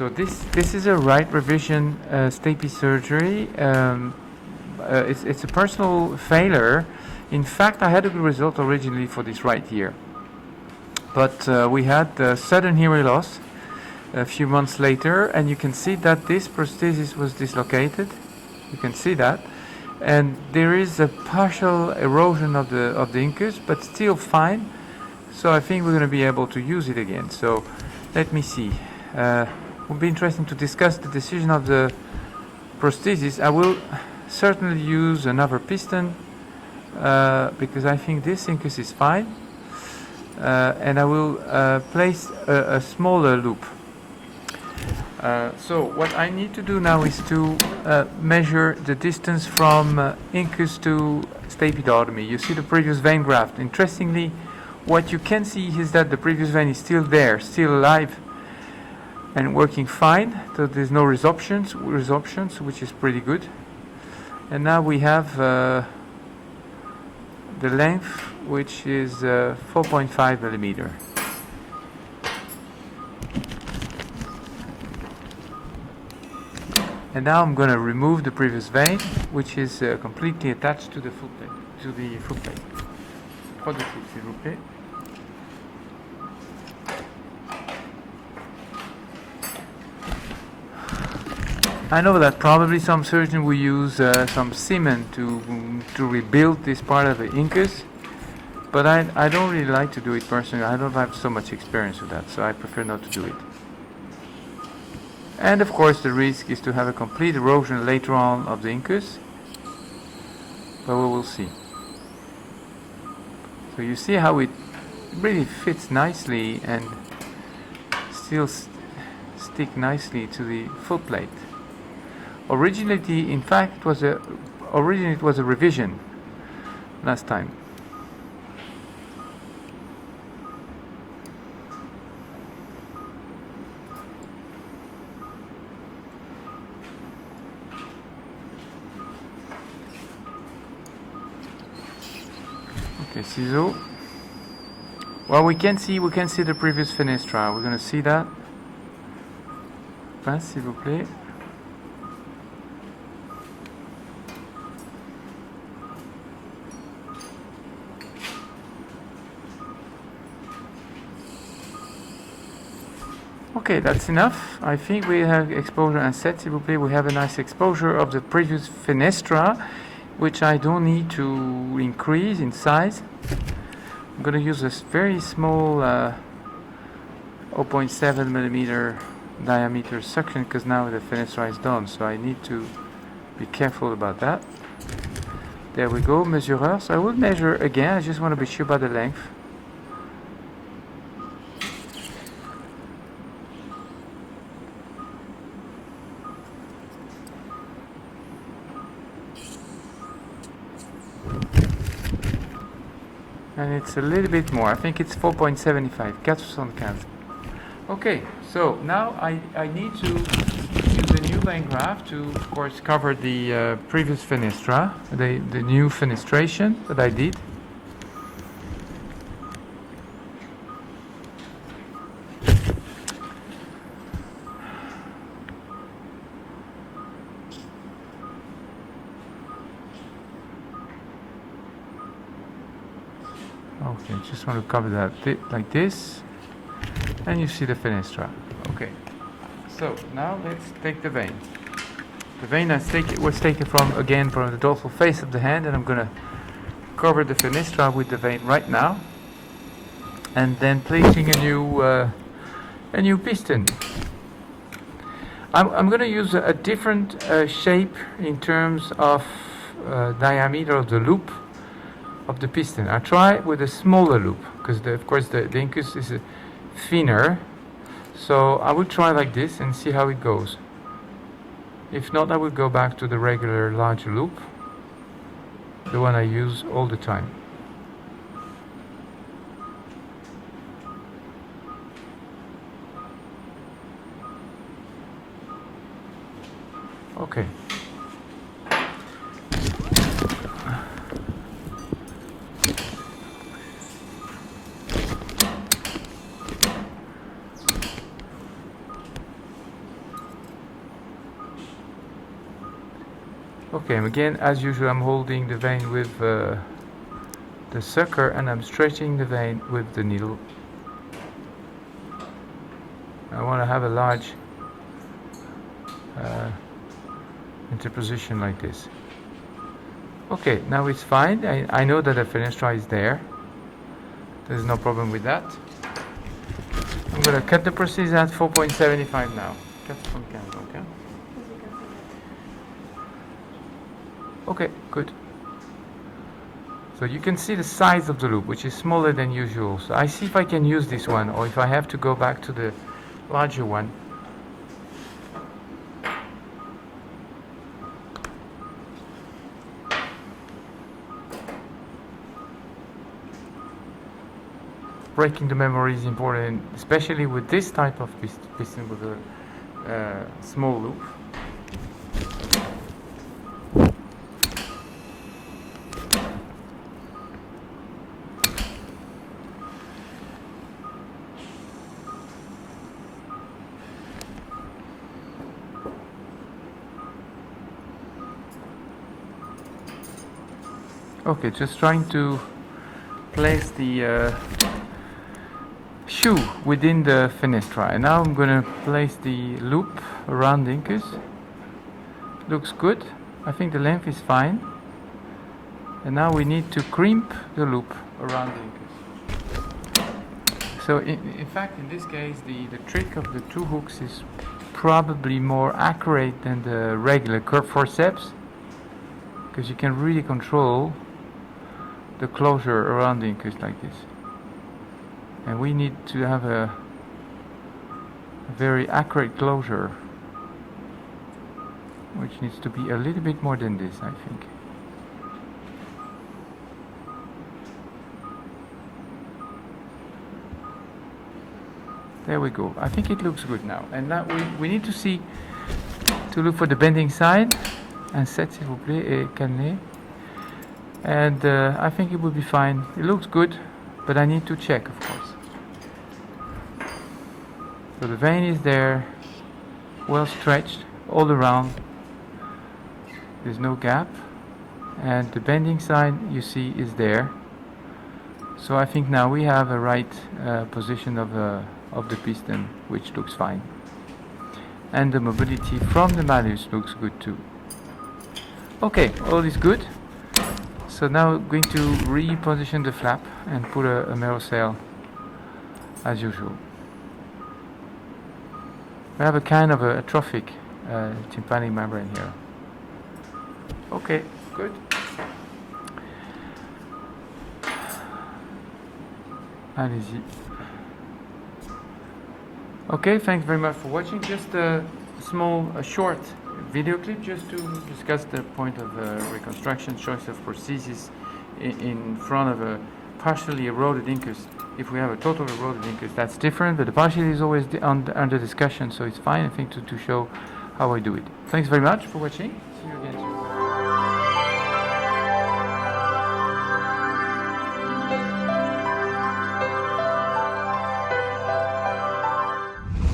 So this is a right revision stapes surgery. It's a personal failure. In fact, I had a good result originally for this right ear, but we had sudden hearing loss a few months later, and you can see that this prosthesis was dislocated. You can see that, and there is a partial erosion of the incus, but still fine. So I think we're going to be able to use it again. So let me see. It would be interesting to discuss the decision of the prosthesis. I will certainly use another piston because I think this incus is fine, and I will place a smaller loop. So what I need to do now is to measure the distance from incus to stapedotomy. You see the previous vein graft. Interestingly, what you can see is that the previous vein is still there, still alive and working fine, so there's no resorptions, which is pretty good. And now we have the length, which is 4.5 millimeter. And now I'm going to remove the previous vein, which is completely attached to the foot plate. Prothesis, s'il vous plaît. I know that probably some surgeon will use some cement to rebuild this part of the incus, but I don't really like to do it personally. I don't have so much experience with that, so I prefer not to do it. And of course the risk is to have a complete erosion later on of the incus, but we will see. So you see how it really fits nicely and still stick nicely to the foot plate. Originally, in fact, originally it was a revision last time. Okay, ciseaux. Well, we can see the previous fenestra. We're going to see that. Pince, s'il vous plaît. Okay, that's enough. I think we have exposure and set, s'il vous plaît. We have a nice exposure of the previous fenestra, which I don't need to increase in size. I'm going to use this very small 0.7 millimeter diameter suction because now the fenestra is done, so I need to be careful about that. There we go, mesureur. So I will measure again. I just want to be sure about the length. And it's a little bit more. I think it's 4.75. 475. Okay, so now I need to use the new vein graft to, of course, cover the previous fenestra, the new fenestration that I did. Okay, just want to cover that like this, and you see the fenestra. Okay, so now let's take the vein. The vein was taken from the dorsal face of the hand, and I'm going to cover the fenestra with the vein right now, and then placing a new piston. I'm going to use a different shape in terms of diameter of the loop of the piston. I try with a smaller loop because of course the incus is thinner, so I will try like this and see how it goes. If not, I will go back to the regular larger loop, the one I use all the time. Okay. Okay, again, as usual, I'm holding the vein with the sucker and I'm stretching the vein with the needle. I want to have a large interposition like this. Okay, now it's fine. I know that the fenestra is there. There's no problem with that. I'm going to cut the prosthesis at 4.75 now. Cut from camera, okay? Okay, good. So you can see the size of the loop, which is smaller than usual. So I see if I can use this one, or if I have to go back to the larger one. Breaking the memory is important, especially with this type of piston with a small loop. Okay, just trying to place the shoe within the fenestra, and now I'm going to place the loop around the incus. Looks good. I think the length is fine, and now we need to crimp the loop around the incus. So in fact, in this case, the trick of the two hooks is probably more accurate than the regular curved forceps, because you can really control the closure around the incus like this. And we need to have a very accurate closure, which needs to be a little bit more than this, I think. There we go. I think it looks good now. And now we need to look for the bending side. Un 7 s'il vous plaît, et calmez. And I think it will be fine. It looks good, but I need to check, of course. So the vein is there, well stretched all around. There's no gap, and the bending side, you see, is there. So I think now we have a right position of the piston, which looks fine, and the mobility from the malleus looks good too. Okay, all is good. So now we're going to reposition the flap and put a mirror sail as usual. We have a kind of a atrophic tympanic membrane here. Okay, good. Allez-y. Okay, thanks very much for watching. Just a short video clip just to discuss the point of reconstruction, choice of prosthesis in front of a partially eroded incus. If we have a total eroded incus, that's different, but the partial is always under discussion, so it's fine, I think, to show how I do it. Thanks very much for watching.